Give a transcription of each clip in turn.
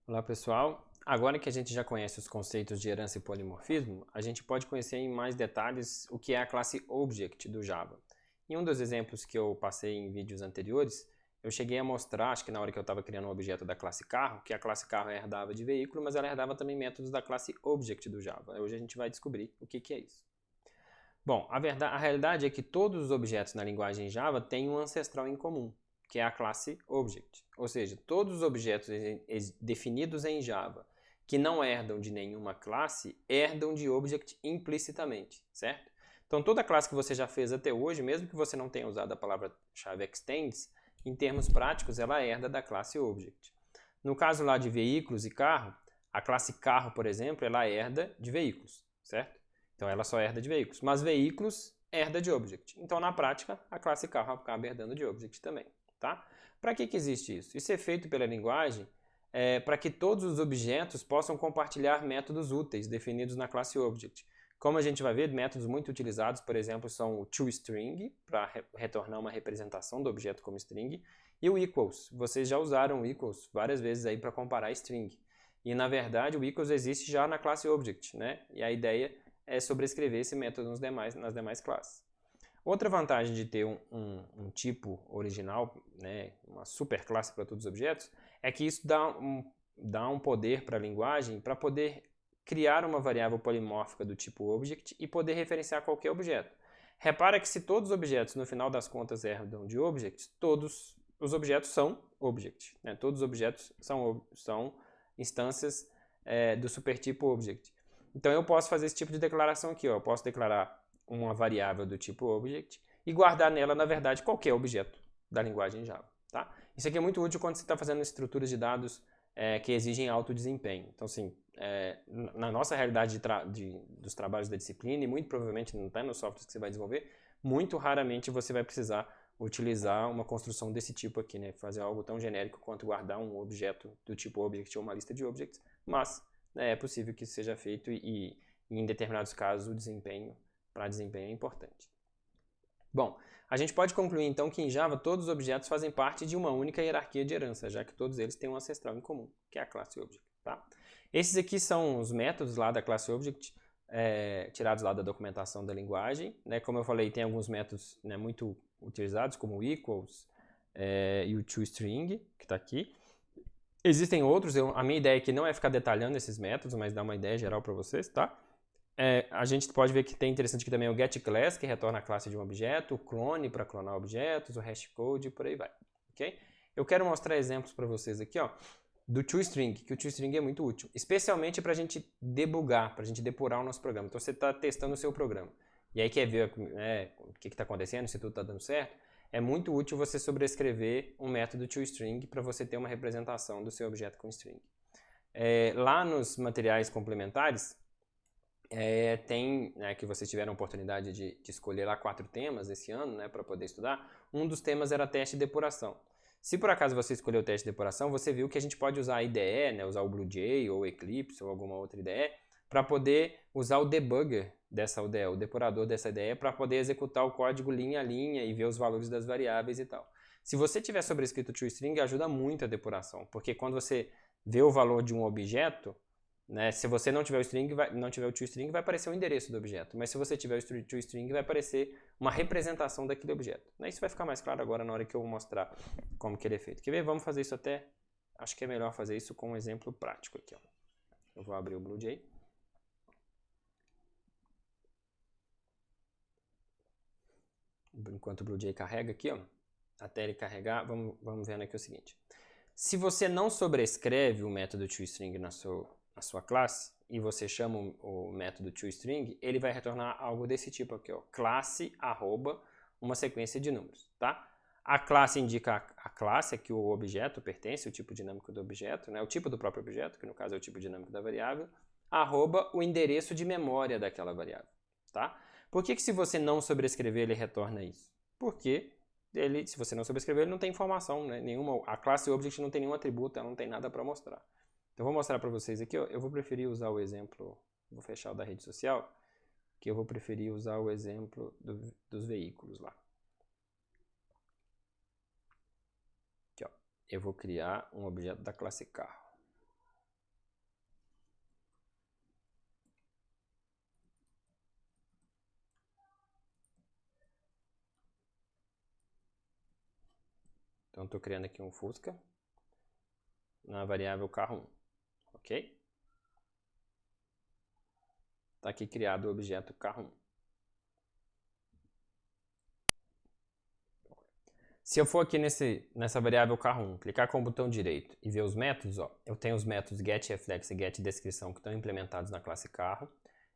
Olá pessoal, agora que a gente já conhece os conceitos de herança e polimorfismo, a gente pode conhecer em mais detalhes o que é a classe Object do Java. Em um dos exemplos que eu passei em vídeos anteriores, eu cheguei a mostrar, acho que na hora que eu estava criando um objeto da classe carro, que a classe carro herdava de veículo, mas ela herdava também métodos da classe Object do Java. Hoje a gente vai descobrir o que é isso. Bom, a realidade é que todos os objetos na linguagem Java têm um ancestral em comum, que é a classe Object. Ou seja, todos os objetos definidos em Java que não herdam de nenhuma classe, herdam de Object implicitamente, certo? Então toda classe que você já fez até hoje, mesmo que você não tenha usado a palavra-chave extends, em termos práticos ela herda da classe Object. No caso lá de veículos e carro, a classe carro, por exemplo, ela herda de veículos, certo? Então ela só herda de veículos, mas veículos herda de Object. Então na prática a classe carro acaba herdando de Object também. Tá? Para que existe isso? Isso é feito pela linguagem para que todos os objetos possam compartilhar métodos úteis definidos na classe Object. Como a gente vai ver, métodos muito utilizados, por exemplo, são o toString, para retornar uma representação do objeto como string, e o equals. Vocês já usaram o equals várias vezes aí para comparar string. E na verdade o equals existe já na classe Object, né? E a ideia é sobrescrever esse método nas demais classes. Outra vantagem de ter um tipo original, né, uma superclasse para todos os objetos, é que isso dá um poder para a linguagem para poder criar uma variável polimórfica do tipo Object e poder referenciar qualquer objeto. Repara que se todos os objetos, no final das contas, herdam de Object, todos os objetos são Object. Né? Todos os objetos são instâncias do supertipo Object. Então eu posso fazer esse tipo de declaração aqui. Ó. Eu posso declarar uma variável do tipo Object e guardar nela, na verdade, qualquer objeto da linguagem Java. Tá? Isso aqui é muito útil quando você está fazendo estruturas de dados que exigem alto desempenho. Então, assim, na nossa realidade dos trabalhos da disciplina, e muito provavelmente não está nos softwares que você vai desenvolver, muito raramente você vai precisar utilizar uma construção desse tipo aqui, né? Fazer algo tão genérico quanto guardar um objeto do tipo Object ou uma lista de objects, mas é possível que isso seja feito e em determinados casos o desempenho é importante. Bom, a gente pode concluir então que em Java todos os objetos fazem parte de uma única hierarquia de herança, já que todos eles têm um ancestral em comum, que é a classe Object. Tá? Esses aqui são os métodos lá da classe Object, tirados lá da documentação da linguagem. Né? Como eu falei, tem alguns métodos muito utilizados, como o equals e o toString, que está aqui. Existem outros, a minha ideia aqui não é ficar detalhando esses métodos, mas dar uma ideia geral para vocês, tá? A gente pode ver que tem interessante aqui também o getClass, que retorna a classe de um objeto, o clone para clonar objetos, o hashcode e por aí vai. Okay? Eu quero mostrar exemplos para vocês aqui, ó, do toString, que o toString é muito útil, especialmente para a gente debugar, para a gente depurar o nosso programa. Então você está testando o seu programa e aí quer ver o que está acontecendo, se tudo está dando certo. É muito útil você sobrescrever um método toString para você ter uma representação do seu objeto com string. Lá nos materiais complementares, tem, que vocês tiveram a oportunidade de escolher lá 4 temas esse ano, né, para poder estudar. Um dos temas era teste de depuração. Se por acaso você escolheu o teste de depuração, você viu que a gente pode usar a IDE, né, usar o BlueJ ou o Eclipse ou alguma outra IDE, para poder usar o debugger dessa IDE, o depurador dessa IDE, para poder executar o código linha a linha e ver os valores das variáveis e tal. Se você tiver sobrescrito o toString, ajuda muito a depuração, porque quando você vê o valor de um objeto, né, se você não tiver o toString, vai aparecer o endereço do objeto. Mas se você tiver o toString, vai aparecer uma representação daquele objeto. Isso vai ficar mais claro agora na hora que eu vou mostrar como que ele é feito. Quer ver? Vamos fazer isso até... Acho que é melhor fazer isso com um exemplo prático aqui. Ó. Eu vou abrir o BlueJ. Enquanto o BlueJ carrega aqui, ó, até ele carregar, vamos vendo aqui o seguinte. Se você não sobrescreve o método toString na sua classe e você chama o método toString, ele vai retornar algo desse tipo aqui, ó, classe arroba uma sequência de números, tá? A classe indica a classe a que o objeto pertence, o tipo dinâmico do objeto, né? O tipo do próprio objeto, que no caso é o tipo dinâmico da variável, arroba o endereço de memória daquela variável, tá? Por que se você não sobrescrever ele retorna isso? Porque se você não sobrescrever, ele não tem informação, né? Nenhuma. A classe Object não tem nenhum atributo, ela não tem nada para mostrar. Então, eu vou mostrar para vocês aqui, ó, eu vou preferir usar o exemplo, vou fechar o da rede social, que eu vou preferir usar o exemplo dos veículos lá. Aqui, ó, eu vou criar um objeto da classe carro. Então, estou criando aqui um Fusca na variável carro 1, ok? Está aqui criado o objeto carro 1. Se eu for aqui nessa variável carro 1, clicar com o botão direito e ver os métodos, ó, eu tenho os métodos getReflex e getDescrição que estão implementados na classe carro.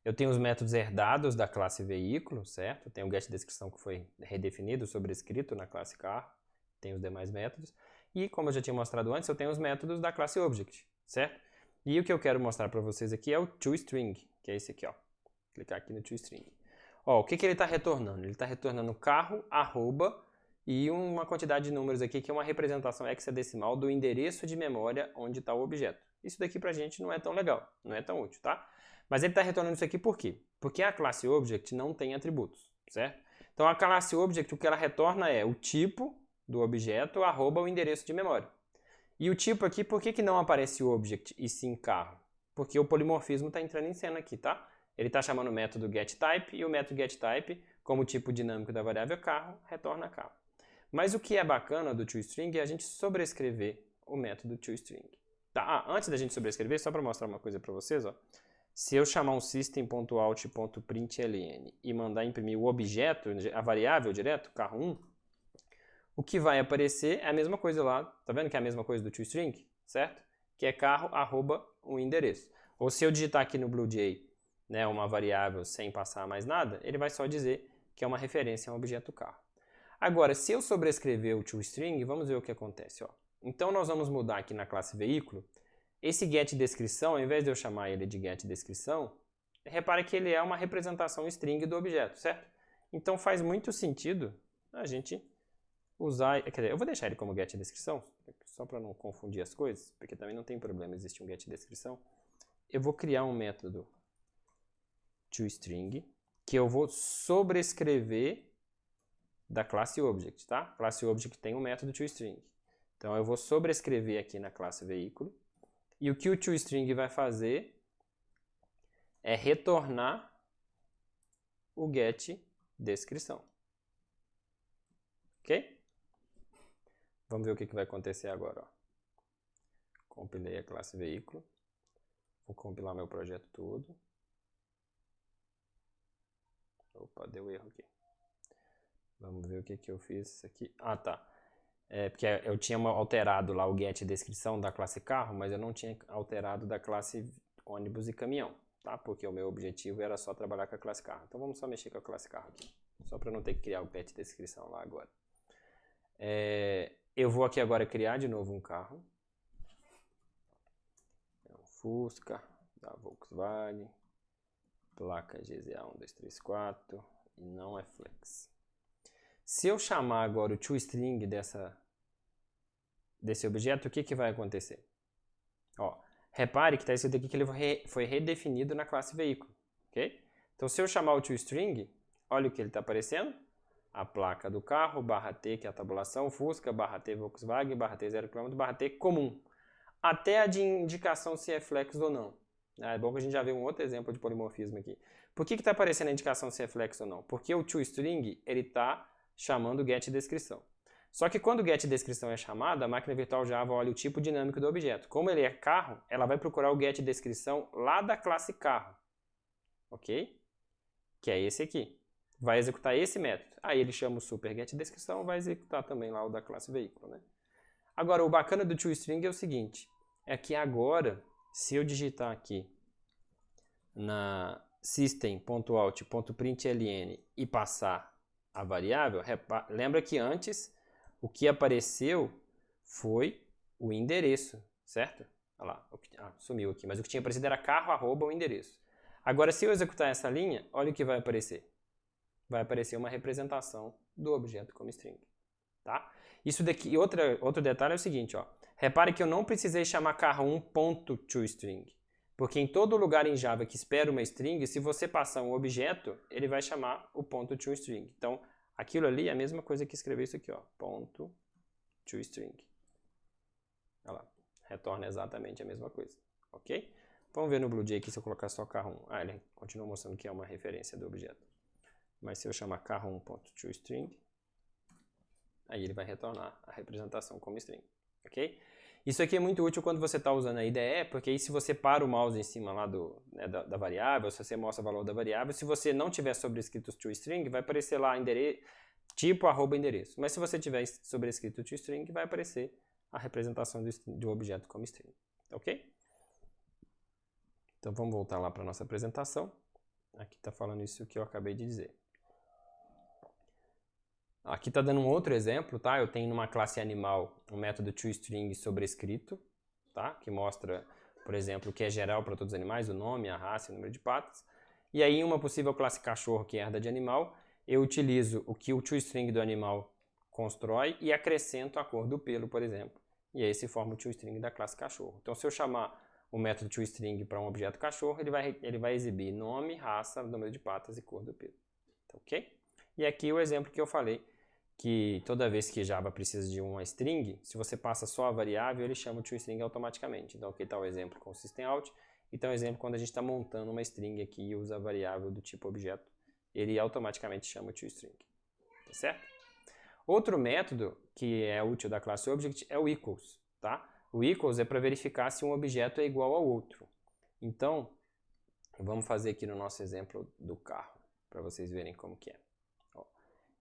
Eu tenho os métodos herdados da classe veículo, certo? Eu tenho o getDescrição que foi redefinido, sobrescrito na classe carro. Tem os demais métodos. E, como eu já tinha mostrado antes, eu tenho os métodos da classe object, certo? E o que eu quero mostrar para vocês aqui é o toString, que é esse aqui, ó. Clicar aqui no toString. Ó, o que ele está retornando? Ele está retornando carro, arroba, e uma quantidade de números aqui que é uma representação hexadecimal do endereço de memória onde está o objeto. Isso daqui pra gente não é tão legal, não é tão útil, tá? Mas ele está retornando isso aqui por quê? Porque a classe Object não tem atributos, certo? Então a classe Object, o que ela retorna é o tipo do objeto, arroba o endereço de memória. E o tipo aqui, por que não aparece Object e sim carro? Porque o polimorfismo está entrando em cena aqui, tá? Ele está chamando o método getType e o método getType, como tipo dinâmico da variável carro, retorna carro. Mas o que é bacana do toString é a gente sobrescrever o método toString. Tá? Antes da gente sobrescrever, só para mostrar uma coisa para vocês, ó. Se eu chamar um system.out.println e mandar imprimir o objeto, a variável direto, carro 1, o que vai aparecer é a mesma coisa lá. Tá vendo que é a mesma coisa do toString? Certo? Que é carro, arroba, o endereço. Ou se eu digitar aqui no BlueJ, né, uma variável sem passar mais nada, ele vai só dizer que é uma referência a um objeto carro. Agora, se eu sobrescrever o toString, vamos ver o que acontece. Ó. Então, nós vamos mudar aqui na classe veículo. Esse getDescrição, ao invés de eu chamar ele de getDescrição, repare que ele é uma representação string do objeto, certo? Então, faz muito sentido a gente usar... Quer dizer, eu vou deixar ele como getDescrição, só para não confundir as coisas, porque também não tem problema existir um getDescrição. Eu vou criar um método toString, que eu vou sobrescrever da classe Object, tá? A classe Object tem um método toString. Então, eu vou sobrescrever aqui na classe veículo. E o que o toString vai fazer é retornar o getDescrição. Ok? Vamos ver o que vai acontecer agora. Ó. Compilei a classe veículo. Vou compilar meu projeto todo. Opa, deu erro aqui. Vamos ver o que eu fiz aqui. Ah, tá. Porque eu tinha alterado lá o getDescrição da classe carro, mas eu não tinha alterado da classe ônibus e caminhão, tá? Porque o meu objetivo era só trabalhar com a classe carro. Então vamos só mexer com a classe carro aqui, só para não ter que criar o getDescrição lá agora. Eu vou aqui agora criar de novo um carro. É um Fusca da Volkswagen, placa GZA 1234 e não é flex. Se eu chamar agora o toString desse objeto, o que vai acontecer? Ó, repare que está escrito aqui que ele foi redefinido na classe veículo, ok? Então, se eu chamar o toString, olha o que ele está aparecendo. A placa do carro, /T, que é a tabulação, Fusca, /T Volkswagen, /T 0 km, /T comum. Até a de indicação se é flex ou não. É bom que a gente já viu um outro exemplo de polimorfismo aqui. Por que está aparecendo a indicação se é flex ou não? Porque o toString está chamando o getDescrição. Só que quando o getDescrição é chamado, a máquina virtual Java olha o tipo dinâmico do objeto. Como ele é carro, ela vai procurar o getDescrição lá da classe carro. Ok? Que é esse aqui. Vai executar esse método. Aí ele chama o super getDescrição, vai executar também lá o da classe veículo, né? Agora, o bacana do toString é o seguinte, é que agora, se eu digitar aqui na system.out.println e passar a variável, lembra que antes o que apareceu foi o endereço, certo? Olha lá, sumiu aqui, mas o que tinha aparecido era carro, arroba, o endereço. Agora, se eu executar essa linha, olha o que vai aparecer. Vai aparecer uma representação do objeto como string, tá? Isso daqui, outro detalhe é o seguinte, ó. Repare que eu não precisei chamar carro1.toString, porque em todo lugar em Java que espera uma string, se você passar um objeto, ele vai chamar o .toString. Então, aquilo ali é a mesma coisa que escrever isso aqui, ó, .toString. Olha lá, retorna exatamente a mesma coisa, ok? Vamos ver no BlueJ aqui se eu colocar só carro1. Ah, ele continua mostrando que é uma referência do objeto. Mas se eu chamar carro1.toString, aí ele vai retornar a representação como string, ok? Isso aqui é muito útil quando você está usando a IDE, porque aí se você para o mouse em cima lá da variável, se você mostra o valor da variável, se você não tiver sobrescrito toString, vai aparecer lá tipo @endereço. Mas se você tiver sobrescrito toString, vai aparecer a representação do objeto como string, ok? Então vamos voltar lá para a nossa apresentação. Aqui está falando isso que eu acabei de dizer. Aqui está dando um outro exemplo, tá? Eu tenho numa classe animal um método toString sobrescrito, tá? Que mostra, por exemplo, o que é geral para todos os animais, o nome, a raça e o número de patas. E aí, em uma possível classe cachorro que herda de animal, eu utilizo o que o toString do animal constrói e acrescento a cor do pelo, por exemplo. E aí se forma o toString da classe cachorro. Então, se eu chamar o método toString para um objeto cachorro, ele vai exibir nome, raça, número de patas e cor do pelo. Ok? E aqui o exemplo que eu falei, que toda vez que Java precisa de uma string, se você passa só a variável, ele chama o toString automaticamente. Então aqui está o exemplo com o systemout, e está o exemplo quando a gente está montando uma string aqui e usa a variável do tipo objeto, ele automaticamente chama o toString. Tá certo? Outro método que é útil da classe Object é o equals, tá? O equals é para verificar se um objeto é igual ao outro. Então, vamos fazer aqui no nosso exemplo do carro, para vocês verem como que é. Ó,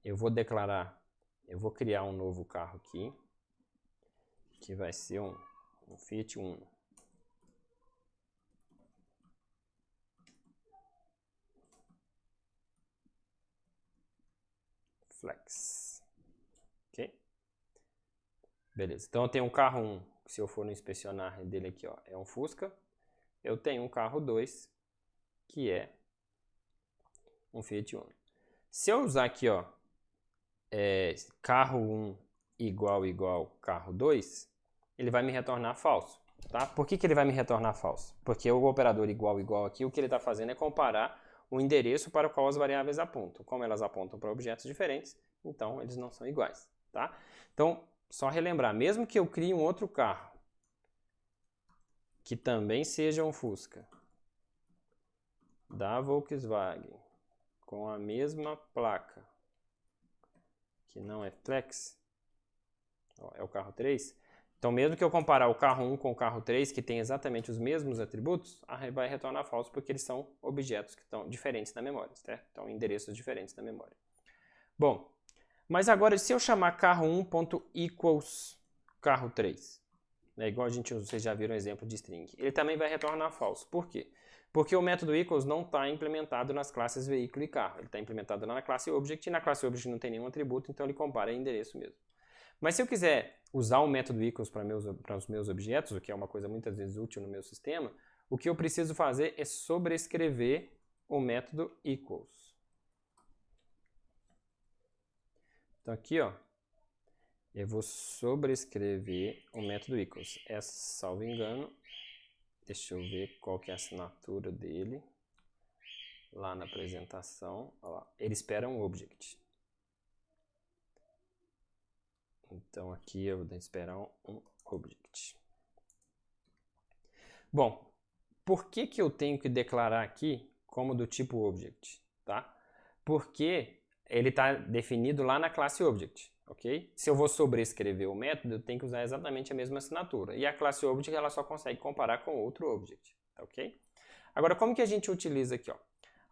eu vou criar um novo carro aqui, que vai ser um Fiat Uno. Flex. Ok? Beleza. Então eu tenho um carro 1, que se eu for no inspecionar dele aqui, ó, é um Fusca. Eu tenho um carro 2, que é um Fiat Uno. Se eu usar aqui, ó, carro 1 igual carro 2, ele vai me retornar falso. Tá? Por que ele vai me retornar falso? Porque o operador igual aqui, o que ele está fazendo é comparar o endereço para o qual as variáveis apontam. Como elas apontam para objetos diferentes, então eles não são iguais. Tá? Então, só relembrar, mesmo que eu crie um outro carro, que também seja um Fusca, da Volkswagen, com a mesma placa, que não é Flex, ó, é o carro 3, então mesmo que eu comparar o carro 1 com o carro 3, que tem exatamente os mesmos atributos, vai retornar falso porque eles são objetos que estão diferentes na memória, certo? Então endereços diferentes na memória. Bom, mas agora se eu chamar carro1.equals carro 3, né, igual vocês já viram o exemplo de string, ele também vai retornar falso. Por quê? Porque o método equals não está implementado nas classes veículo e carro. Ele está implementado na classe object, e na classe object não tem nenhum atributo, então ele compara endereço mesmo. Mas se eu quiser usar o método equals para os meus objetos, o que é uma coisa muitas vezes útil no meu sistema, o que eu preciso fazer é sobrescrever o método equals. Então aqui, ó, eu vou sobrescrever o método equals. Salvo engano, deixa eu ver qual que é a assinatura dele. Lá na apresentação, ó lá, ele espera um object. Então aqui eu vou esperar um object. Bom, por que eu tenho que declarar aqui como do tipo object? Tá? Porque ele está definido lá na classe object. Okay? Se eu vou sobrescrever o método, eu tenho que usar exatamente a mesma assinatura. E a classe object ela só consegue comparar com outro object. Ok? Agora, como que a gente utiliza aqui? Ó?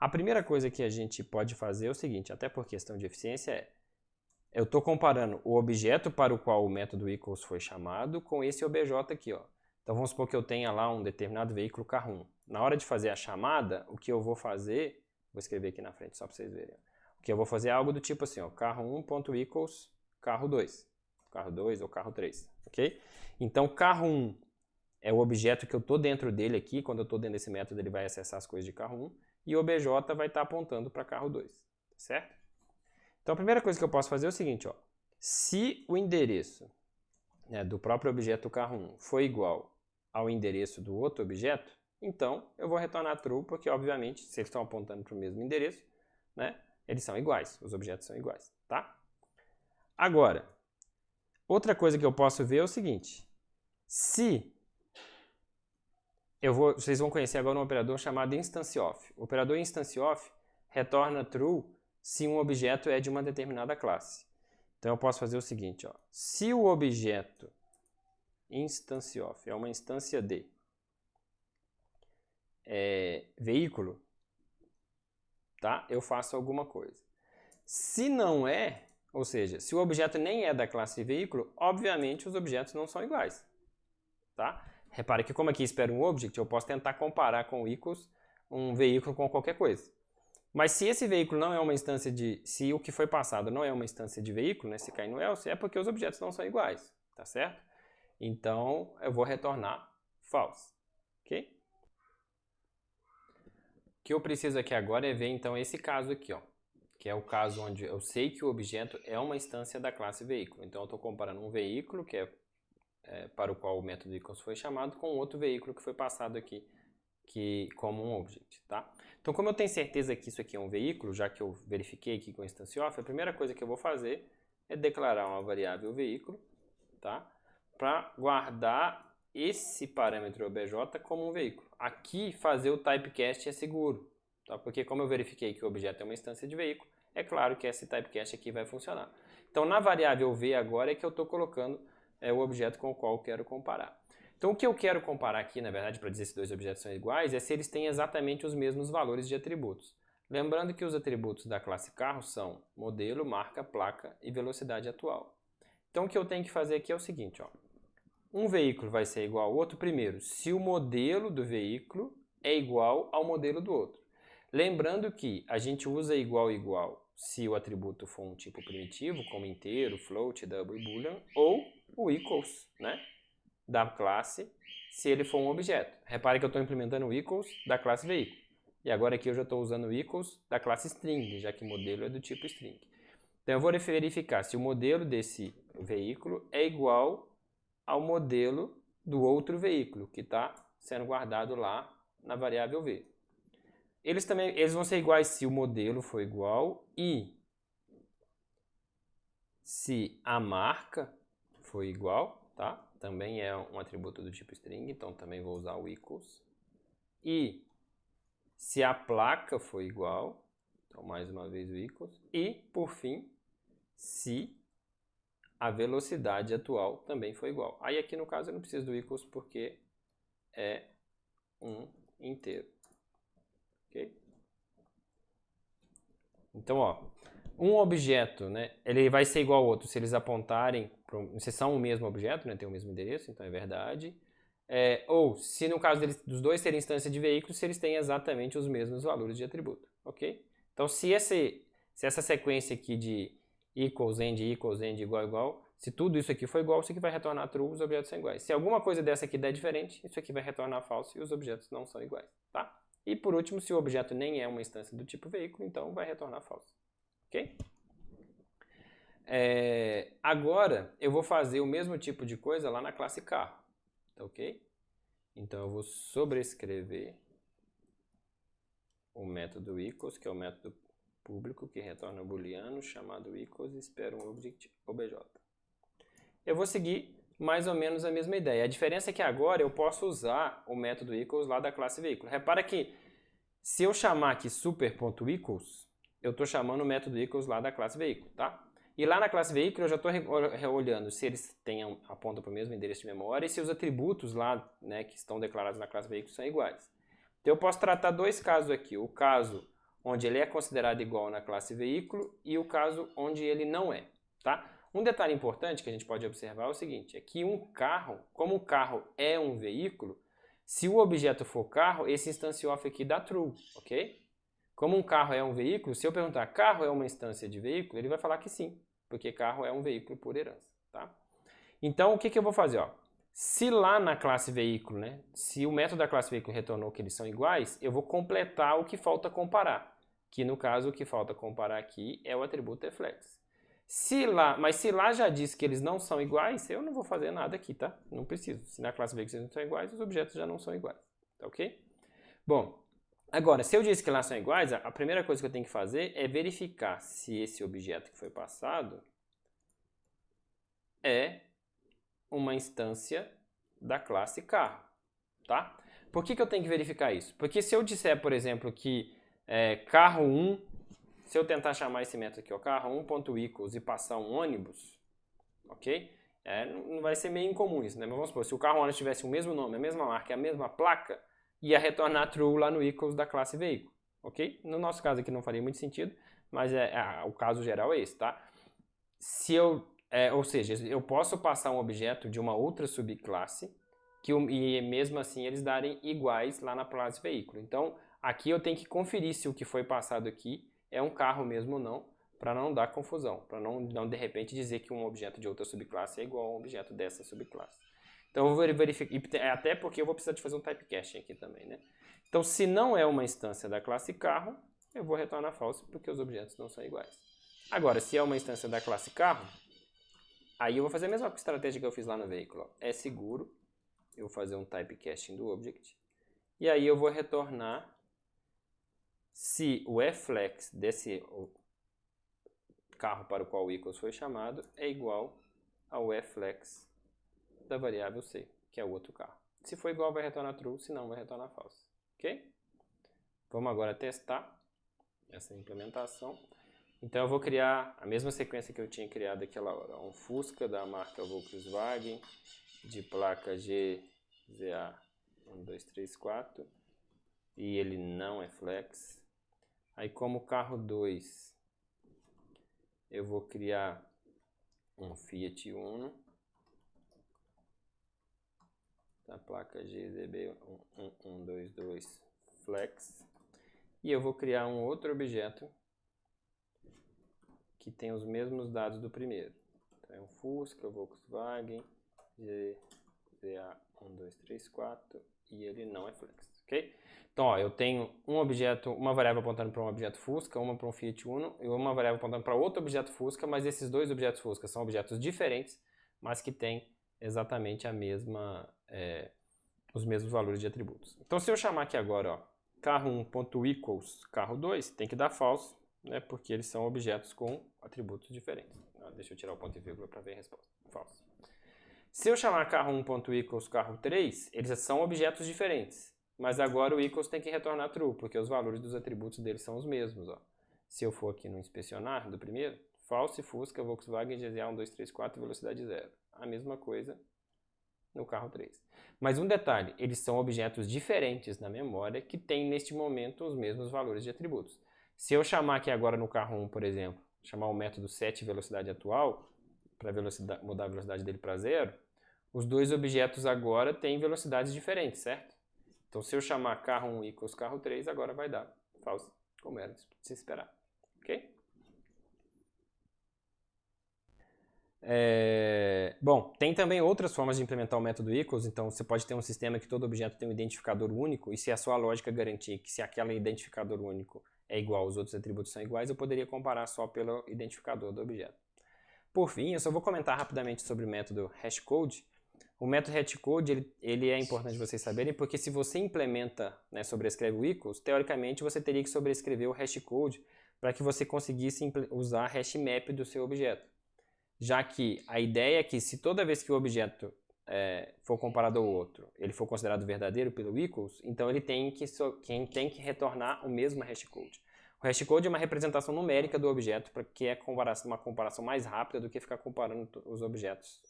A primeira coisa que a gente pode fazer é o seguinte, até por questão de eficiência, eu estou comparando o objeto para o qual o método equals foi chamado com esse obj aqui. Ó. Então vamos supor que eu tenha lá um determinado veículo carro 1. Na hora de fazer a chamada, o que eu vou fazer, vou escrever aqui na frente só para vocês verem. O que eu vou fazer é algo do tipo assim, ó, carro1.equals carro 2. Carro 2 ou carro 3. Ok? Então carro 1 é o objeto que eu estou dentro dele aqui. Quando eu estou dentro desse método, ele vai acessar as coisas de carro 1. E o obj vai estar apontando para carro 2. Certo? Então a primeira coisa que eu posso fazer é o seguinte, ó, se o endereço, né, do próprio objeto carro 1 for igual ao endereço do outro objeto, então eu vou retornar true, porque obviamente se eles estão apontando para o mesmo endereço, né, eles são iguais, os objetos são iguais, tá? Agora, outra coisa que eu posso ver é o seguinte, se vocês vão conhecer agora um operador chamado instance_of. O operador instance_of retorna true se um objeto é de uma determinada classe. Então, eu posso fazer o seguinte, ó. Se o objeto instance_of é uma instância de veículo, tá? Eu faço alguma coisa. Se não é, ou seja, se o objeto nem é da classe veículo, obviamente os objetos não são iguais, tá? Repare que como aqui espera um object, eu posso tentar comparar com o equals um veículo com qualquer coisa. Mas se esse veículo não é uma instância de... Se o que foi passado não é uma instância de veículo, né, se cair no else, é porque os objetos não são iguais, tá certo? Então, eu vou retornar false, ok? O que eu preciso aqui agora é ver, então, esse caso aqui, ó, que é o caso onde eu sei que o objeto é uma instância da classe veículo. Então, eu estou comparando um veículo, que é para o qual o método equals foi chamado, com outro veículo que foi passado aqui, como um object, tá? Então, como eu tenho certeza que isso aqui é um veículo, já que eu verifiquei aqui com instance_of, a primeira coisa que eu vou fazer é declarar uma variável veículo, tá? Para guardar esse parâmetro obj como um veículo. Aqui, fazer o typecast é seguro, tá? Porque como eu verifiquei que o objeto é uma instância de veículo, é claro que esse typecast aqui vai funcionar. Então, na variável v agora é que eu estou colocando o objeto com o qual eu quero comparar. Então, o que eu quero comparar aqui, na verdade, para dizer se dois objetos são iguais, é se eles têm exatamente os mesmos valores de atributos. Lembrando que os atributos da classe carro são modelo, marca, placa e velocidade atual. Então, o que eu tenho que fazer aqui é o seguinte, ó. Um veículo vai ser igual ao outro, primeiro, se o modelo do veículo é igual ao modelo do outro. Lembrando que a gente usa igual se o atributo for um tipo primitivo, como inteiro, float, double e boolean, ou o equals, né, da classe, se ele for um objeto. Repare que eu estou implementando o equals da classe veículo. E agora aqui eu já estou usando o equals da classe string, já que o modelo é do tipo string. Então eu vou verificar se o modelo desse veículo é igual ao modelo do outro veículo, que está sendo guardado lá na variável v. Eles vão ser iguais se o modelo for igual e se a marca for igual, tá? Também é um atributo do tipo string, então também vou usar o equals. E se a placa for igual, então mais uma vez o equals. E, por fim, se a velocidade atual também for igual. Aí aqui no caso eu não preciso do equals porque é um inteiro. Ok? Então, ó, um objeto, né, ele vai ser igual ao outro se eles apontarem, se são o mesmo objeto, né, tem o mesmo endereço, então é verdade. Ou se no caso dos dois serem instância de veículos, se eles têm exatamente os mesmos valores de atributo, ok? Então, se essa sequência aqui de equals, end, igual, se tudo isso aqui for igual, isso aqui vai retornar true, os objetos são iguais. Se alguma coisa dessa aqui der diferente, isso aqui vai retornar false e os objetos não são iguais, tá? E por último, se o objeto nem é uma instância do tipo veículo, então vai retornar false, ok? Agora, eu vou fazer o mesmo tipo de coisa lá na classe carro, tá ok? Então, eu vou sobrescrever o método equals, que é o método público que retorna booleano, chamado equals, e espera um object obj. Eu vou seguir mais ou menos a mesma ideia. A diferença é que agora eu posso usar o método equals lá da classe veículo. Repara que se eu chamar aqui super.equals, eu estou chamando o método equals lá da classe veículo, tá? E lá na classe veículo eu já estou olhando se eles apontam para o mesmo endereço de memória e se os atributos lá, né, que estão declarados na classe veículo são iguais. Então eu posso tratar dois casos aqui. O caso onde ele é considerado igual na classe veículo e o caso onde ele não é, tá? Um detalhe importante que a gente pode observar é o seguinte, é que um carro, como o carro é um veículo, se o objeto for carro, esse instance_of aqui dá true, ok? Como um carro é um veículo, se eu perguntar carro é uma instância de veículo, ele vai falar que sim, porque carro é um veículo por herança, tá? Então, o que eu vou fazer, ó? Se lá na classe veículo, né, se o método da classe veículo retornou que eles são iguais, eu vou completar o que falta comparar, que no caso o que falta comparar aqui é o atributo flex. Mas se lá já diz que eles não são iguais, eu não vou fazer nada aqui, tá? Não preciso. Se na classe veículo eles não são iguais, os objetos já não são iguais, tá ok? Bom, agora, se eu disse que lá são iguais, a primeira coisa que eu tenho que fazer é verificar se esse objeto que foi passado é uma instância da classe carro, tá? Por que eu tenho que verificar isso? Porque se eu disser, por exemplo, que carro 1 se eu tentar chamar esse método aqui, ó, carro1.equals e passar um ônibus, ok? Não vai ser meio incomum isso, né? Mas vamos supor, se o carro ônibus tivesse o mesmo nome, a mesma marca, a mesma placa, ia retornar true lá no equals da classe veículo, ok? No nosso caso aqui não faria muito sentido, mas o caso geral é esse, tá? Ou seja, eu posso passar um objeto de uma outra subclasse e mesmo assim eles darem iguais lá na classe veículo. Então, aqui eu tenho que conferir se o que foi passado aqui é um carro mesmo ou não, para não dar confusão, para não de repente dizer que um objeto de outra subclasse é igual a um objeto dessa subclasse. Então eu vou verificar, até porque eu vou precisar de fazer um typecasting aqui também, né? Então, se não é uma instância da classe carro, eu vou retornar false porque os objetos não são iguais. Agora, se é uma instância da classe carro, aí eu vou fazer a mesma estratégia que eu fiz lá no veículo. É seguro, eu vou fazer um typecasting do object, e aí eu vou retornar se o flex desse carro para o qual o equals foi chamado é igual ao flex da variável c, que é o outro carro. Se for igual, vai retornar true, se não, vai retornar false. Ok? Vamos agora testar essa implementação. Então eu vou criar a mesma sequência que eu tinha criado aquela hora. Um Fusca da marca Volkswagen, de placa GZA1234, e ele não é flex. Aí como carro 2, eu vou criar um Fiat Uno, da placa GZB1122 flex. E eu vou criar um outro objeto que tem os mesmos dados do primeiro. Então é um Fusca, Volkswagen, GZA1234 e ele não é flex, ok? Então, ó, eu tenho um objeto, uma variável apontando para um objeto Fusca, uma para um Fiat Uno e uma variável apontando para outro objeto Fusca, mas esses dois objetos Fusca são objetos diferentes, mas que têm exatamente os mesmos valores de atributos. Então, se eu chamar aqui agora, ó, carro1.equals carro2, tem que dar false, né, porque eles são objetos com atributos diferentes. Deixa eu tirar o ponto e vírgula para ver a resposta. False. Se eu chamar carro1.equals carro3, eles são objetos diferentes. Mas agora o equals tem que retornar true, porque os valores dos atributos deles são os mesmos. Ó. Se eu for aqui no inspecionar do primeiro, false, Fusca, Volkswagen, GZA1234, velocidade 0. A mesma coisa no carro 3. Mas um detalhe, eles são objetos diferentes na memória que têm neste momento os mesmos valores de atributos. Se eu chamar aqui agora no carro 1, por exemplo, chamar o método set velocidade atual, para mudar a velocidade dele para 0, os dois objetos agora têm velocidades diferentes, certo? Então, se eu chamar carro 1 equals carro 3, agora vai dar false, como era de se esperar. Ok? Bom, tem também outras formas de implementar o método equals. Então, você pode ter um sistema que todo objeto tem um identificador único, e se a sua lógica garantir que se aquele identificador único é igual, os outros atributos são iguais, eu poderia comparar só pelo identificador do objeto. Por fim, eu só vou comentar rapidamente sobre o método hashcode. O método hashcode ele é importante vocês saberem, porque se você implementa, né, sobrescreve o equals, teoricamente você teria que sobrescrever o hashcode para que você conseguisse usar a hashmap do seu objeto. Já que a ideia é que se toda vez que o objeto for comparado ao outro, ele for considerado verdadeiro pelo equals, então ele tem que retornar o mesmo hashcode. O hashcode é uma representação numérica do objeto, que é uma comparação mais rápida do que ficar comparando os objetos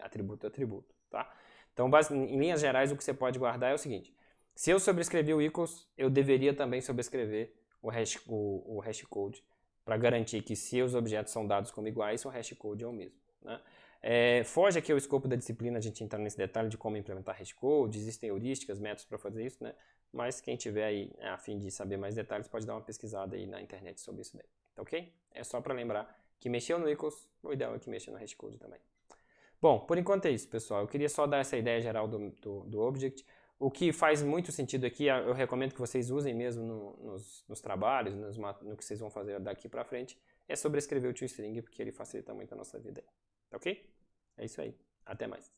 atributo a atributo. Tá? Então, em linhas gerais, o que você pode guardar é o seguinte: se eu sobrescrevi o equals, eu deveria também sobrescrever o hashcode para garantir que se os objetos são dados como iguais, o hashcode é o mesmo. Né? Foge aqui ao escopo da disciplina a gente entrar nesse detalhe de como implementar hashcode, existem heurísticas, métodos para fazer isso, né? Mas quem tiver aí a fim de saber mais detalhes pode dar uma pesquisada aí na internet sobre isso daí, tá ok? É só para lembrar que mexeu no equals, o ideal é que mexa no hashcode também. Bom, por enquanto é isso, pessoal. Eu queria só dar essa ideia geral do object. O que faz muito sentido aqui, eu recomendo que vocês usem mesmo nos trabalhos, no que vocês vão fazer daqui para frente, é sobrescrever o toString, porque ele facilita muito a nossa vida. Tá ok? É isso aí. Até mais.